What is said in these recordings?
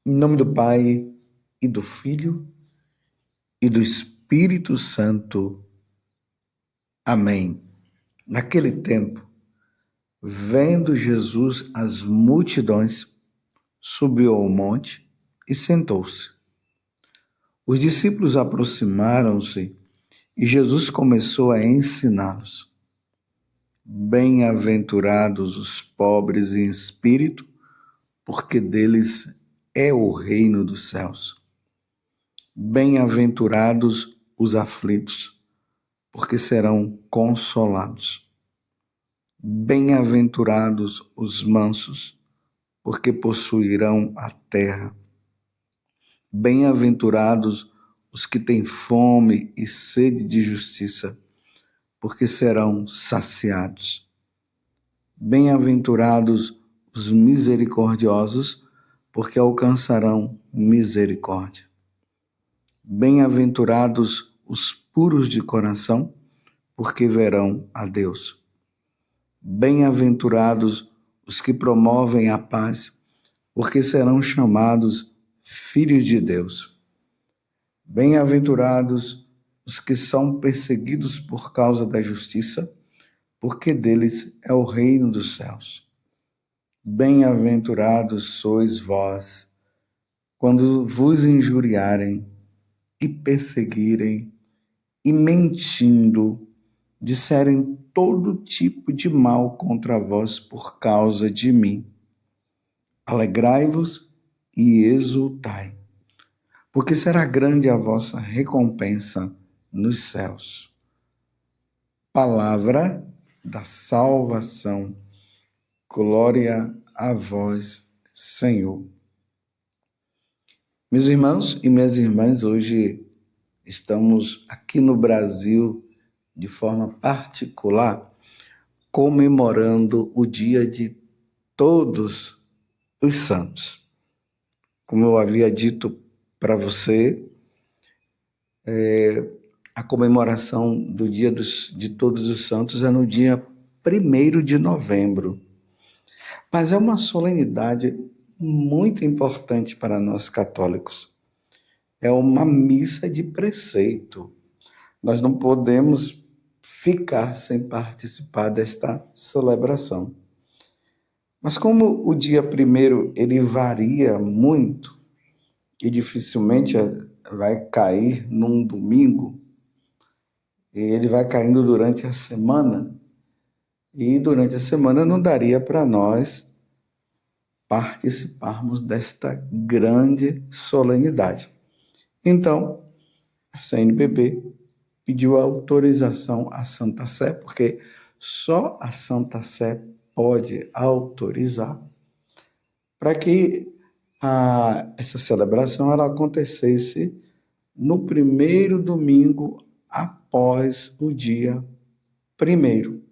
Em nome do Pai, e do Filho, e do Espírito Santo. Amém. Naquele tempo, vendo Jesus as multidões, subiu ao monte e sentou-se. Os discípulos aproximaram-se e Jesus começou a ensiná-los. Bem-aventurados os pobres em espírito, porque deles é o reino dos céus. Bem-aventurados os aflitos, porque serão consolados. Bem-aventurados os mansos, porque possuirão a terra. Bem-aventurados os que têm fome e sede de justiça, porque serão saciados. Bem-aventurados os misericordiosos, porque alcançarão misericórdia. Bem-aventurados os puros de coração, porque verão a Deus. Bem-aventurados os que promovem a paz, porque serão chamados filhos de Deus. Bem-aventurados os que são perseguidos por causa da justiça, porque deles é o reino dos céus. Bem-aventurados sois vós, quando vos injuriarem e perseguirem e mentindo, disserem todo tipo de mal contra vós por causa de mim. Alegrai-vos e exultai, porque será grande a vossa recompensa nos céus. Palavra da salvação. Glória a vós, Senhor. Meus irmãos e minhas irmãs, hoje estamos aqui no Brasil, de forma particular, comemorando o dia de Todos os Santos. Como eu havia dito para você, a comemoração do dia de Todos os Santos é no dia 1º de novembro. Mas é uma solenidade muito importante para nós católicos. É uma missa de preceito. Nós não podemos ficar sem participar desta celebração. Mas como o dia 1º ele varia muito e dificilmente vai cair num domingo, ele vai caindo durante a semana, e durante a semana não daria para nós participarmos desta grande solenidade. Então, a CNBB pediu autorização à Santa Sé, porque só a Santa Sé pode autorizar, para que essa celebração ela acontecesse no 1º domingo após o dia 1º.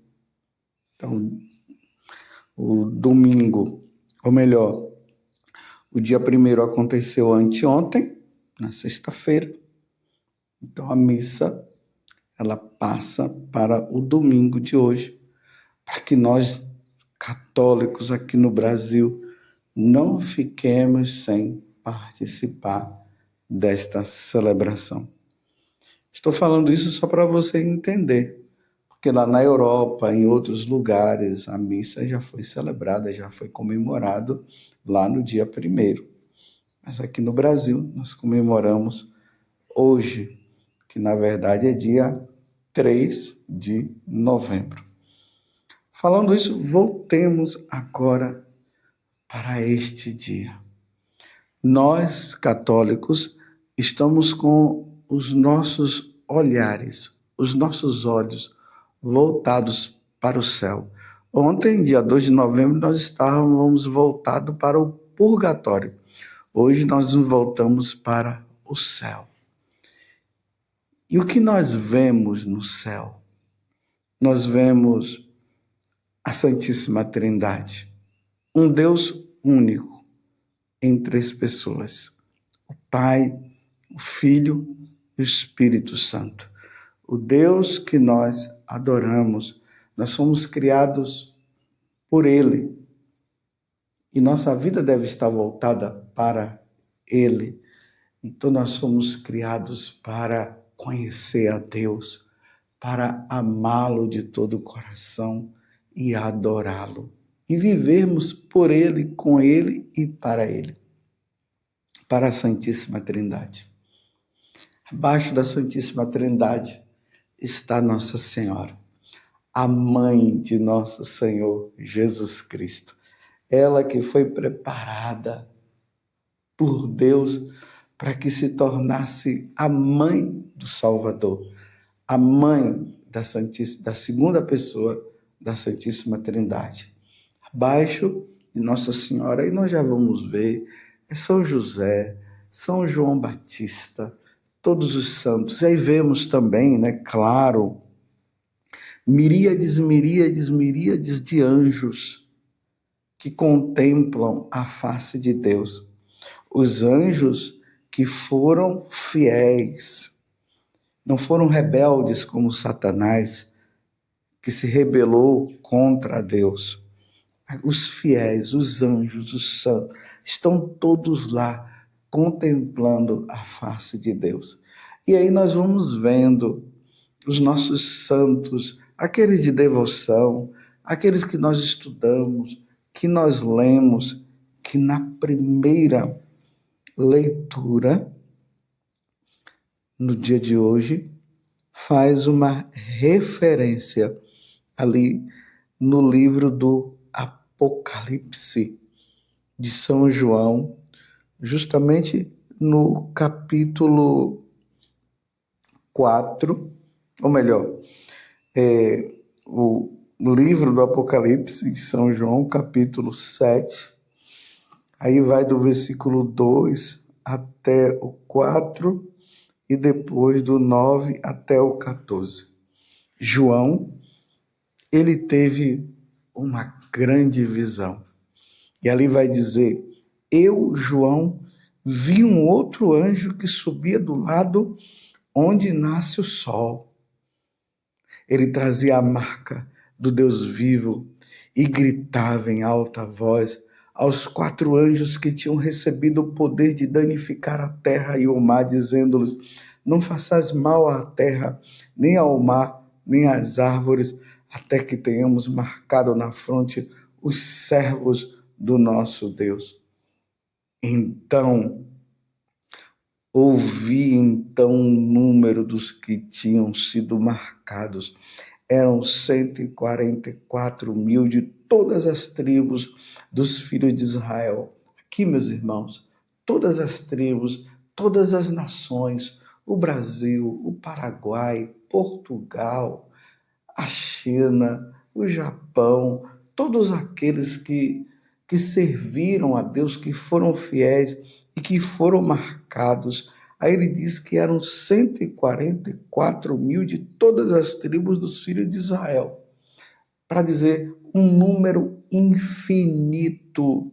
Então, o domingo, ou melhor, o dia 1º aconteceu anteontem, na sexta-feira. Então, a missa, ela passa para o domingo de hoje, para que nós, católicos aqui no Brasil, não fiquemos sem participar desta celebração. Estou falando isso só para você entender, porque lá na Europa, em outros lugares, a missa já foi celebrada, já foi comemorado lá no dia 1º. Mas aqui no Brasil, nós comemoramos hoje, que na verdade é dia 3 de novembro. Falando isso, voltemos agora para este dia. Nós, católicos, estamos com os nossos olhares, os nossos olhos voltados para o céu. Ontem, dia 2 de novembro, nós estávamos voltados para o purgatório. Hoje nós nos voltamos para o céu. E o que nós vemos no céu? Nós vemos a Santíssima Trindade, um Deus único em 3 pessoas, o Pai, o Filho e o Espírito Santo. O Deus que nós adoramos, nós somos criados por Ele. E nossa vida deve estar voltada para Ele. Então nós fomos criados para conhecer a Deus, para amá-lo de todo o coração e adorá-lo. E vivermos por Ele, com Ele e para Ele. Para a Santíssima Trindade. Abaixo da Santíssima Trindade está Nossa Senhora, a mãe de nosso Senhor Jesus Cristo. Ela que foi preparada por Deus para que se tornasse a mãe do Salvador, a mãe da segunda pessoa da Santíssima Trindade. Abaixo de Nossa Senhora, e nós já vamos ver, é São José, São João Batista, todos os santos. Aí vemos também, claro, miríades de anjos que contemplam a face de Deus. Os anjos que foram fiéis, não foram rebeldes como Satanás, que se rebelou contra Deus. Os fiéis, os anjos, os santos, estão todos lá contemplando a face de Deus. E aí nós vamos vendo os nossos santos, aqueles de devoção, aqueles que nós estudamos, que nós lemos, que na primeira leitura, no dia de hoje, faz uma referência ali no livro do Apocalipse de São João, justamente no capítulo 4, ou melhor, o livro do Apocalipse de São João, capítulo 7, aí vai do versículo 2 até o 4 e depois do 9 até o 14. João, ele teve uma grande visão. E ali vai dizer: eu, João, vi um outro anjo que subia do lado onde nasce o sol. Ele trazia a marca do Deus vivo e gritava em alta voz aos 4 anjos que tinham recebido o poder de danificar a terra e o mar, dizendo-lhes: não façais mal à terra, nem ao mar, nem às árvores, até que tenhamos marcado na fronte os servos do nosso Deus. Então, ouvi o número dos que tinham sido marcados. Eram 144 mil de todas as tribos dos filhos de Israel. Aqui, meus irmãos, todas as tribos, todas as nações, o Brasil, o Paraguai, Portugal, a China, o Japão, todos aqueles que serviram a Deus, que foram fiéis e que foram marcados. Aí ele diz que eram 144 mil de todas as tribos dos filhos de Israel. Para dizer um número infinito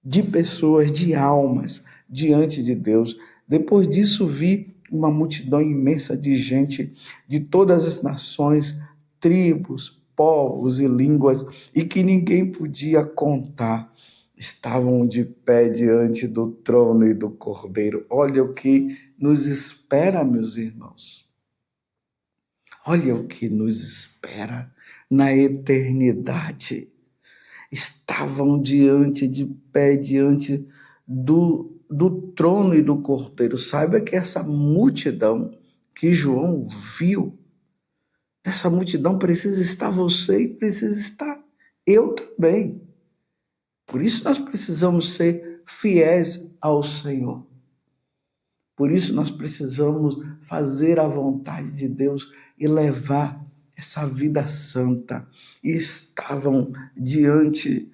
de pessoas, de almas, diante de Deus. Depois disso vi uma multidão imensa de gente de todas as nações, tribos, povos e línguas, e que ninguém podia contar. Estavam de pé diante do trono e do Cordeiro. Olha o que nos espera, meus irmãos. Olha o que nos espera na eternidade. Estavam de pé diante do trono e do Cordeiro. Saiba que essa multidão que João viu, nessa multidão precisa estar você e precisa estar eu também. Por isso nós precisamos ser fiéis ao Senhor. Por isso nós precisamos fazer a vontade de Deus e levar essa vida santa. E estavam diante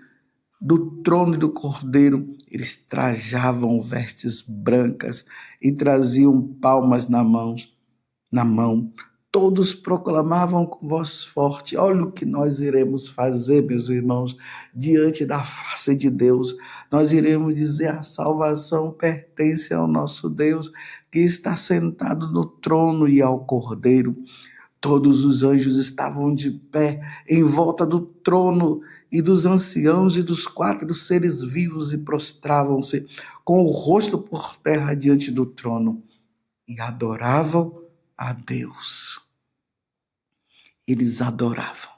do trono e do Cordeiro. Eles trajavam vestes brancas e traziam palmas na mão. Todos proclamavam com voz forte: olha o que nós iremos fazer, meus irmãos, diante da face de Deus. Nós iremos dizer: a salvação pertence ao nosso Deus, que está sentado no trono, e ao Cordeiro. Todos os anjos estavam de pé em volta do trono e dos anciãos e dos 4 seres vivos e prostravam-se com o rosto por terra diante do trono e adoravam a Deus. Eles adoravam.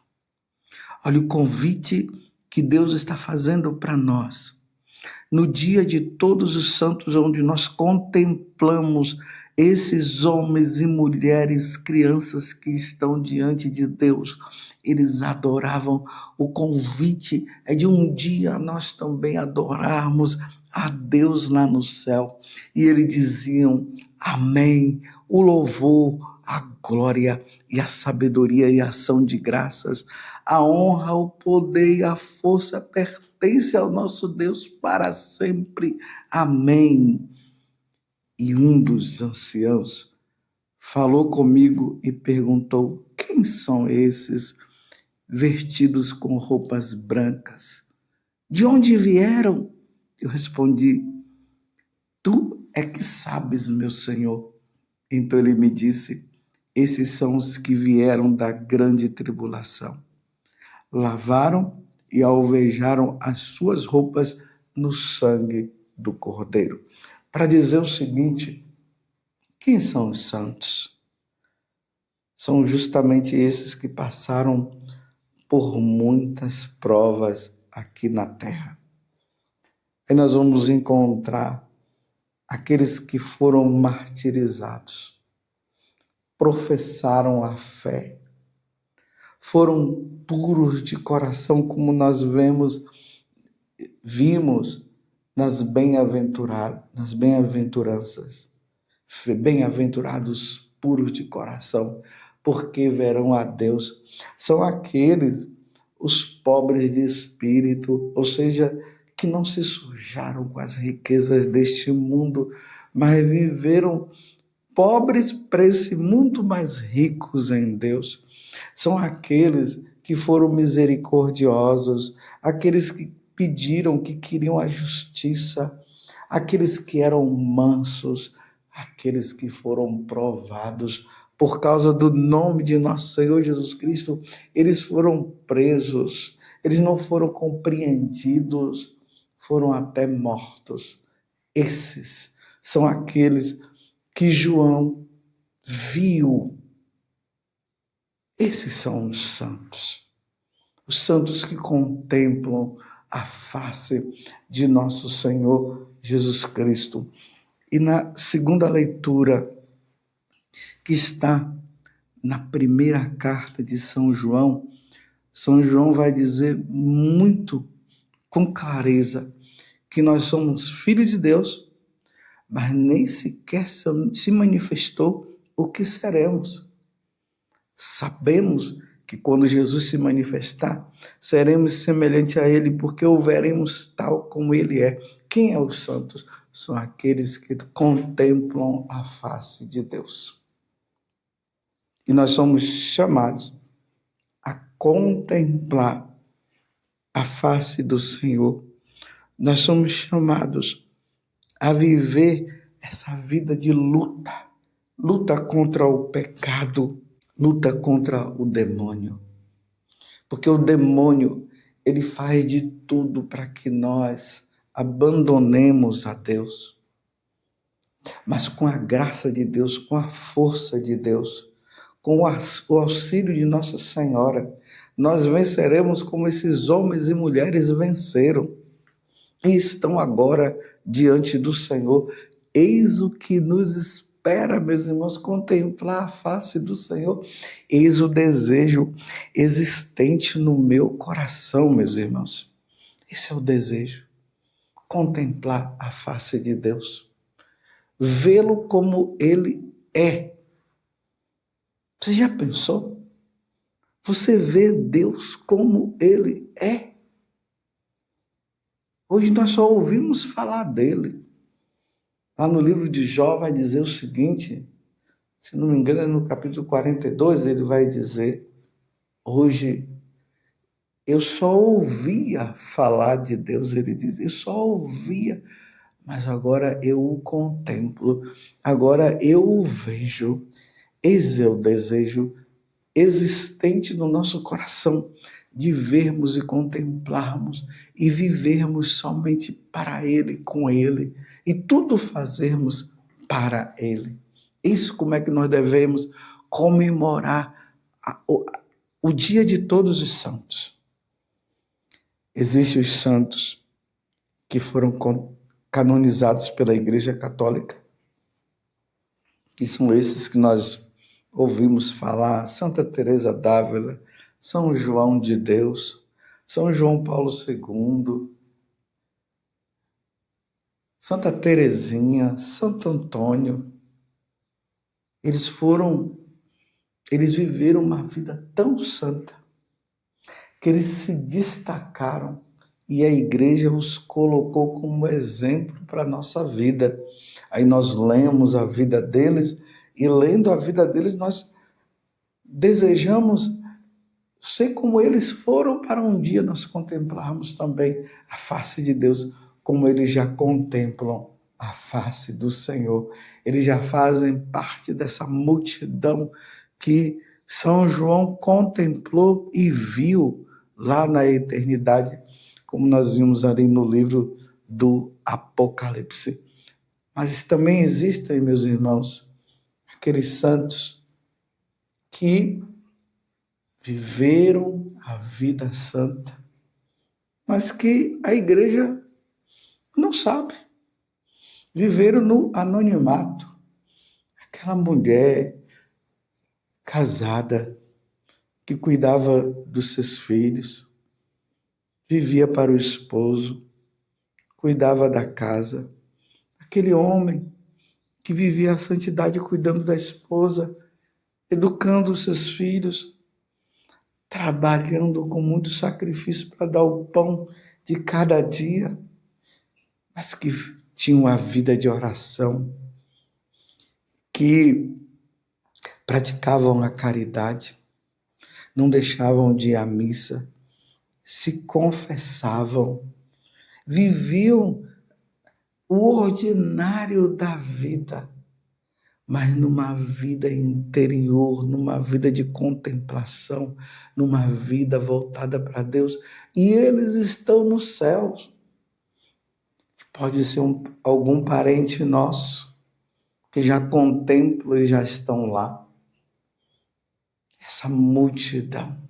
Olha o convite que Deus está fazendo para nós. No dia de todos os santos, onde nós contemplamos esses homens e mulheres, crianças que estão diante de Deus, eles adoravam. O convite é de um dia nós também adorarmos a Deus lá no céu. E eles diziam: amém, o louvor, a glória e a sabedoria e a ação de graças, a honra, o poder e a força pertence ao nosso Deus para sempre. Amém. E um dos anciãos falou comigo e perguntou: quem são esses vestidos com roupas brancas? De onde vieram? Eu respondi: tu é que sabes, meu Senhor. Então ele me disse: esses são os que vieram da grande tribulação. Lavaram e alvejaram as suas roupas no sangue do Cordeiro. Para dizer o seguinte: quem são os santos? São justamente esses que passaram por muitas provas aqui na terra. Aí nós vamos encontrar aqueles que foram martirizados, professaram a fé, foram puros de coração, como nós vimos nas bem-aventuranças. Bem-aventurados puros de coração, porque verão a Deus. São aqueles, os pobres de espírito, ou seja, que não se sujaram com as riquezas deste mundo, mas viveram pobres para esse mundo, mais ricos em Deus. São aqueles que foram misericordiosos, aqueles que pediram, que queriam a justiça, aqueles que eram mansos, aqueles que foram provados por causa do nome de nosso Senhor Jesus Cristo. Eles foram presos, eles não foram compreendidos, foram até mortos. Esses são aqueles que João viu. Esses são os santos que contemplam a face de nosso Senhor Jesus Cristo. E na segunda leitura, que está na primeira carta de São João vai dizer muito com clareza que nós somos filhos de Deus, mas nem sequer se manifestou o que seremos. Sabemos que quando Jesus se manifestar, seremos semelhantes a Ele, porque o veremos tal como Ele é. Quem é os santos? São aqueles que contemplam a face de Deus. E nós somos chamados a contemplar a face do Senhor. Nós somos chamados a viver essa vida de luta contra o pecado, luta contra o demônio. Porque o demônio, ele faz de tudo para que nós abandonemos a Deus. Mas com a graça de Deus, com a força de Deus, com o auxílio de Nossa Senhora, nós venceremos como esses homens e mulheres venceram. E estão agora diante do Senhor. Eis o que nos espera, meus irmãos, contemplar a face do Senhor. Eis o desejo existente no meu coração, meus irmãos. Esse é o desejo. Contemplar a face de Deus. Vê-lo como Ele é. Você já pensou? Você vê Deus como Ele é? Hoje nós só ouvimos falar dele. Lá no livro de Jó vai dizer o seguinte, se não me engano é no capítulo 42, ele vai dizer: hoje eu só ouvia falar de Deus, ele diz, eu só ouvia, mas agora eu o contemplo, agora eu o vejo. Esse é o desejo existente no nosso coração, de vermos e contemplarmos e vivermos somente para Ele, com Ele, e tudo fazermos para Ele. Isso como é que nós devemos comemorar o dia de todos os santos. Existem os santos que foram canonizados pela Igreja Católica, que são esses que nós ouvimos falar: Santa Teresa d'Ávila, São João de Deus, São João Paulo II, Santa Teresinha, Santo Antônio. Eles viveram uma vida tão santa que eles se destacaram e a igreja os colocou como exemplo para a nossa vida. Aí nós lemos a vida deles e, lendo a vida deles, nós desejamos ser como eles foram, para um dia nós contemplarmos também a face de Deus, como eles já contemplam a face do Senhor. Eles já fazem parte dessa multidão que São João contemplou e viu lá na eternidade, como nós vimos ali no livro do Apocalipse. Mas também existem, meus irmãos, aqueles santos que viveram a vida santa, mas que a igreja não sabe. Viveram no anonimato. Aquela mulher casada que cuidava dos seus filhos, vivia para o esposo, cuidava da casa. Aquele homem que vivia a santidade cuidando da esposa, educando os seus filhos, trabalhando com muito sacrifício para dar o pão de cada dia, mas que tinham a vida de oração, que praticavam a caridade, não deixavam de ir à missa, se confessavam, viviam o ordinário da vida, mas numa vida interior, numa vida de contemplação, numa vida voltada para Deus. E eles estão no céu. Pode ser algum parente nosso que já contempla e já estão lá. Essa multidão.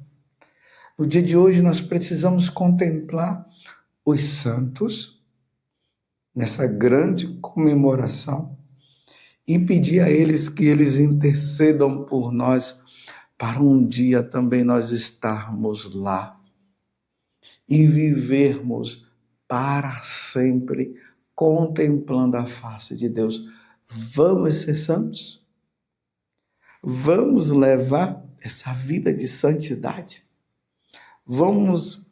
No dia de hoje nós precisamos contemplar os santos nessa grande comemoração e pedir a eles que eles intercedam por nós para um dia também nós estarmos lá e vivermos para sempre contemplando a face de Deus. Vamos ser santos? Vamos levar essa vida de santidade? Vamos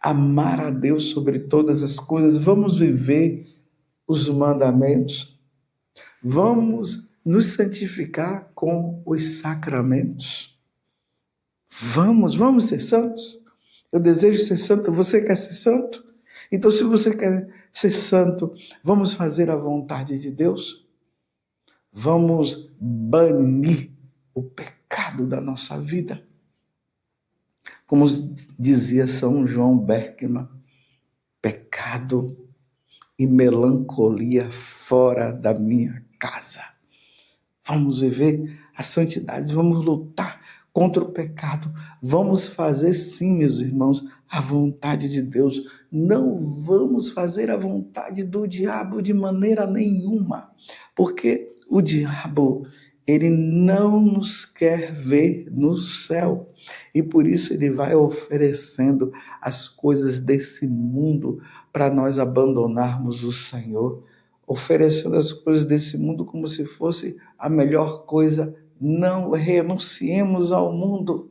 amar a Deus sobre todas as coisas? Vamos viver os mandamentos? Vamos nos santificar com os sacramentos? Vamos ser santos? Eu desejo ser santo. Você quer ser santo? Então, se você quer ser santo, vamos fazer a vontade de Deus? Vamos banir o pecado da nossa vida? Como dizia São João Berckmann, pecado e melancolia fora da minha casa. Vamos viver a santidade, vamos lutar contra o pecado. Vamos fazer sim, meus irmãos, a vontade de Deus. Não vamos fazer a vontade do diabo de maneira nenhuma, porque o diabo, ele não nos quer ver no céu. E por isso ele vai oferecendo as coisas desse mundo para nós abandonarmos o Senhor, oferecendo as coisas desse mundo como se fosse a melhor coisa. Não renunciemos ao mundo.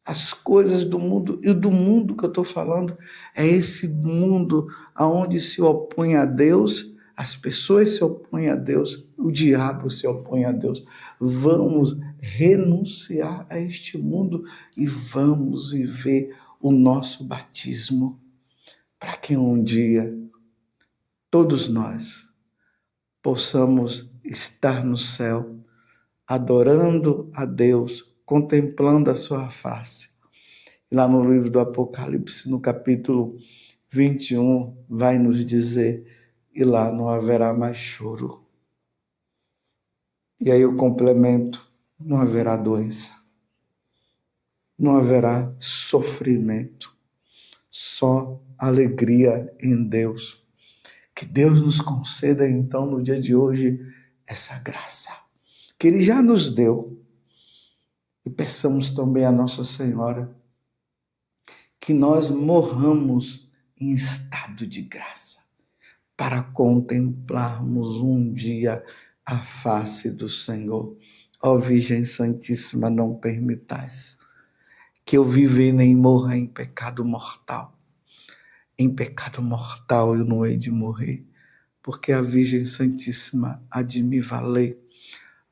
As coisas do mundo, e do mundo que eu estou falando, é esse mundo onde se opõe a Deus, as pessoas se opõem a Deus, o diabo se opõe a Deus. Vamos renunciar a este mundo e vamos viver o nosso batismo, para que um dia todos nós possamos estar no céu, adorando a Deus, contemplando a sua face E lá no livro do Apocalipse, no capítulo 21, vai nos dizer: e lá não haverá mais choro. E aí eu complemento: não haverá doença, não haverá sofrimento, só alegria em Deus. Que Deus nos conceda, então, no dia de hoje, essa graça que Ele já nos deu. E peçamos também a Nossa Senhora que nós morramos em estado de graça, para contemplarmos um dia a face do Senhor. Ó Virgem Santíssima, não permitais que eu viva e nem morra em pecado mortal. Em pecado mortal eu não hei de morrer, porque a Virgem Santíssima há de me valer.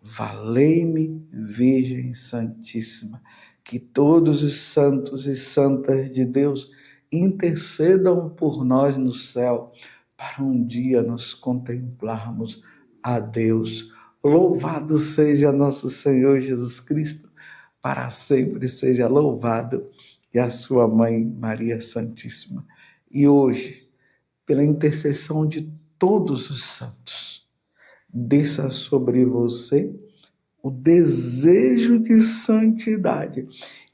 Valei-me, Virgem Santíssima, que todos os santos e santas de Deus intercedam por nós no céu, para um dia nos contemplarmos a Deus. Louvado seja nosso Senhor Jesus Cristo, para sempre seja louvado, e a sua mãe Maria Santíssima. E hoje, pela intercessão de todos os santos, desça sobre você o desejo de santidade.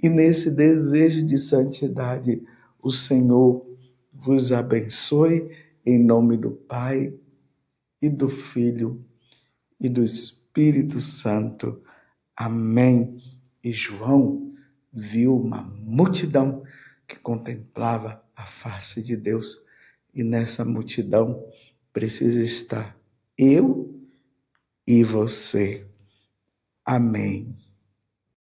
E nesse desejo de santidade, o Senhor vos abençoe, em nome do Pai, e do Filho, e do Espírito Santo. Amém. E João viu uma multidão que contemplava a face de Deus. E nessa multidão precisa estar eu e você. Amém.